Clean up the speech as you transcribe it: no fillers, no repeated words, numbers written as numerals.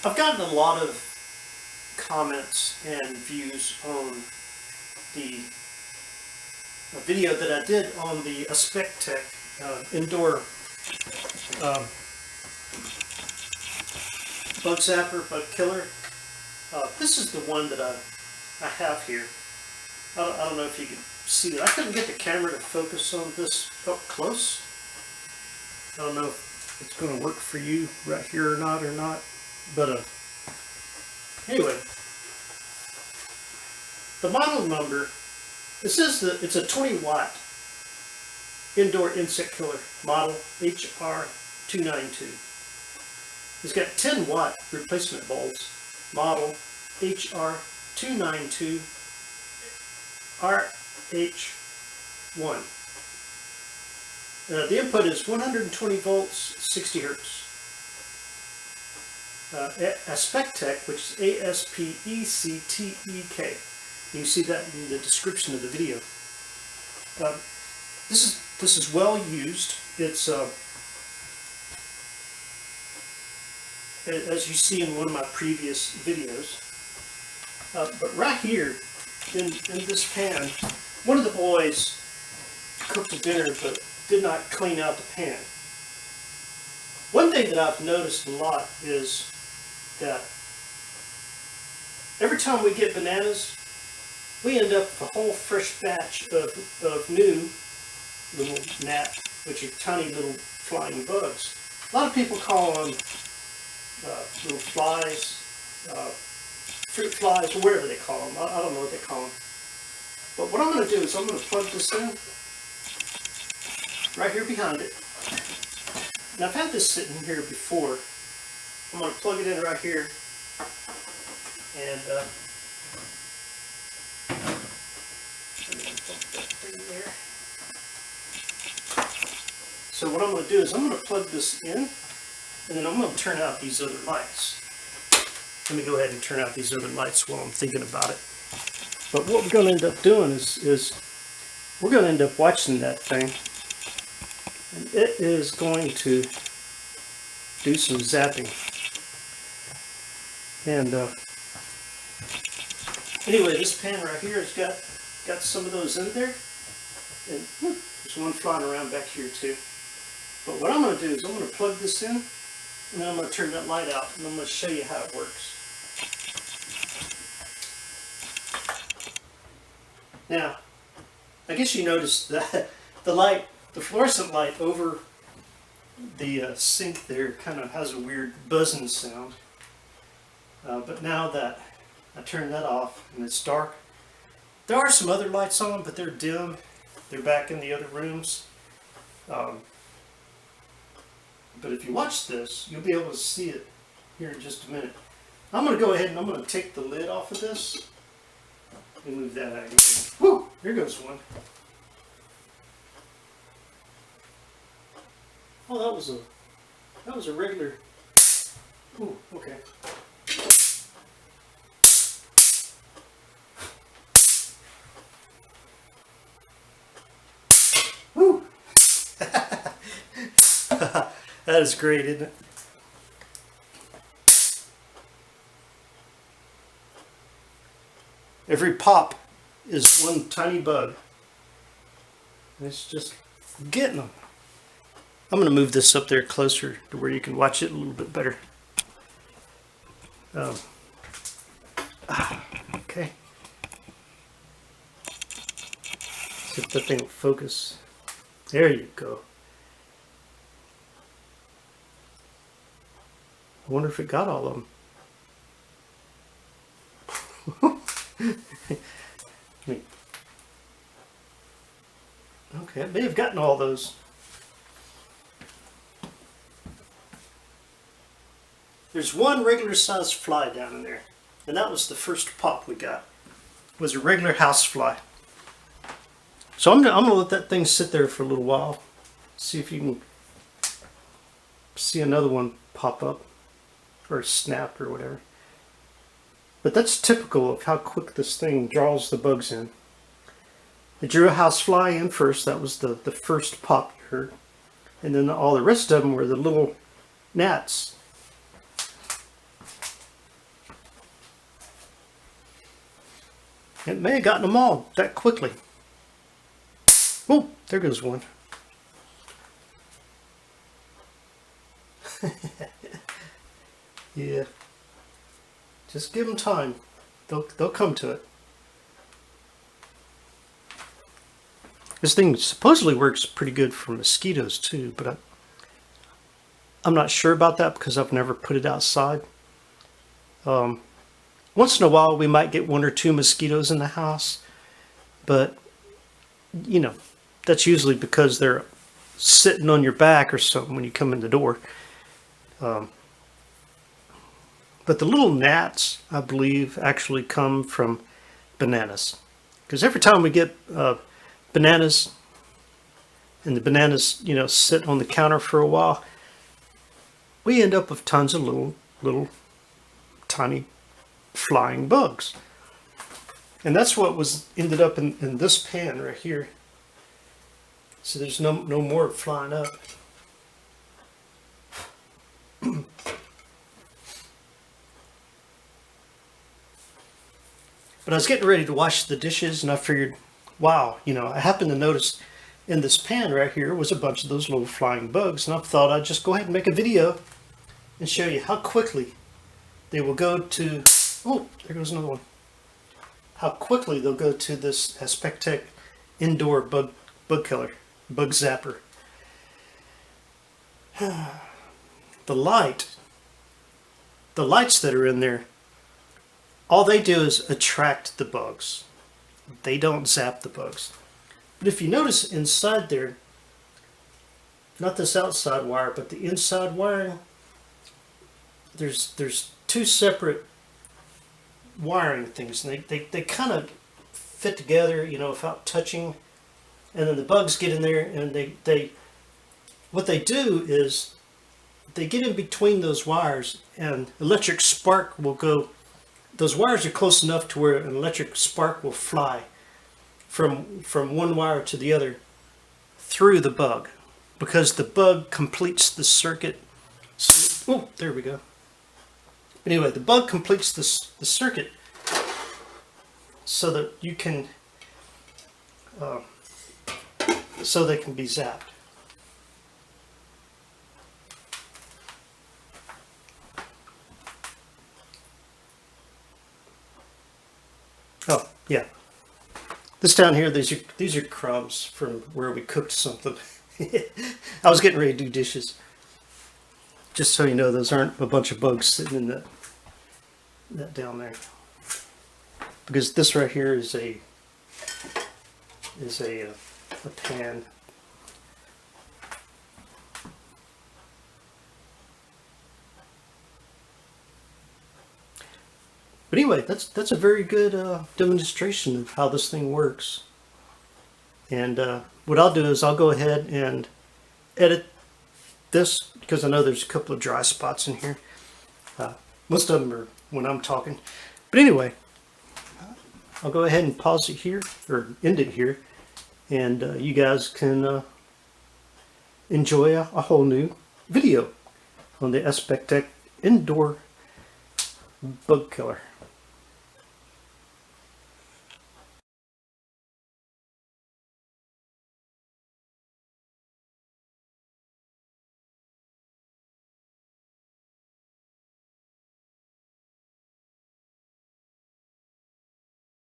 I've gotten a lot of comments and views on the video that I did on the ASPECTEK indoor bug zapper, bug killer. This is the one that I have here. I don't know if you can see it. I couldn't get the camera to focus on this up close. I don't know if it's going to work for you right here or not. But anyway, the model number, it says that it's a 20 watt indoor insect killer model HR292. It's got 10 watt replacement bulbs, model HR292 RH1. The input is 120 volts, 60 hertz. ASPECTEK, which is ASPECTEK. You can see that in the description of the video. This is well used. It's as you see in one of my previous videos. But right here in this pan, one of the boys cooked a dinner but did not clean out the pan. One thing that I've noticed a lot is that every time we get bananas, we end up with a whole fresh batch of new little gnat, which are tiny little flying bugs. A lot of people call them little flies, fruit flies, or whatever they call them. I don't know what they call them. But what I'm going to do is I'm going to plug this in right here behind it. And I've had this sitting here before. I'm going to plug it in right here. And there. So what I'm going to do is I'm going to plug this in, and then I'm going to turn out these other lights. Let me go ahead and turn out these other lights while I'm thinking about it. But what we're going to end up doing is we're going to end up watching that thing, and it is going to do some zapping. And anyway, this pan right here has got some of those in there, and there's one flying around back here too. But what I'm going to do is I'm going to plug this in, and then I'm going to turn that light out, and I'm going to show you how it works. Now, I guess you noticed that the fluorescent light over the sink there kind of has a weird buzzing sound. But now that I turn that off and it's dark, there are some other lights on, but they're dim. They're back in the other rooms. But if you watch this, you'll be able to see it here in just a minute. I'm going to go ahead and I'm going to take the lid off of this and move that out of here. Whew, here goes one. Oh, that was a regular. Ooh, okay. Woo! That is great, isn't it? Every pop is one tiny bug. And it's just getting them. I'm going to move this up there closer to where you can watch it a little bit better. Okay. See if that thing will focus. There you go. I wonder if it got all of them. Okay, it may have gotten all those. There's one regular sized fly down in there, and that was the first pop we got. It was a regular house fly. So I'm gonna let that thing sit there for a little while, see if you can see another one pop up or snap or whatever. But that's typical of how quick this thing draws the bugs in. It drew a house fly in first. That was the first pop you heard. And then all the rest of them were the little gnats. It may have gotten them all that quickly. Oh, there goes one. Yeah. Just give them time. They'll come to it. This thing supposedly works pretty good for mosquitoes too, but I'm not sure about that because I've never put it outside. Once in a while we might get 1 or 2 mosquitoes in the house, but you know, that's usually because they're sitting on your back or something when you come in the door. But the little gnats, I believe, actually come from bananas. Because every time we get bananas, and the bananas, you know, sit on the counter for a while, we end up with tons of little tiny flying bugs. And that's what ended up in this pan right here. So there's no more flying up. But I was getting ready to wash the dishes and I figured, wow, you know, I happened to notice in this pan right here was a bunch of those little flying bugs, and I thought I'd just go ahead and make a video and show you how quickly they will go to, oh, there goes another one. How quickly they'll go to this ASPECTEK Indoor Bug Killer, Bug Zapper. The lights that are in there, all they do is attract the bugs. They don't zap the bugs. But if you notice inside there, not this outside wire, but the inside wiring, there's 2 separate wiring things, and they kind of fit together, you know, without touching. And then the bugs get in there, and what they do is they get in between those wires, and electric spark will go. Those wires are close enough to where an electric spark will fly from one wire to the other through the bug, because the bug completes the circuit. So, oh, there we go. Anyway, the bug completes the circuit so that you can, so they can be zapped. Oh, yeah. This down here, these are crumbs from where we cooked something. I was getting ready to do dishes. Just so you know, those aren't a bunch of bugs sitting in that down there. Because this right here is a pan. But anyway, that's a very good demonstration of how this thing works. And what I'll do is I'll go ahead and edit this, because I know there's a couple of dry spots in here. Most of them are when I'm talking. But anyway, I'll go ahead and pause it here, or end it here, and you guys can enjoy a whole new video on the ASPECTEK Indoor Bug Killer.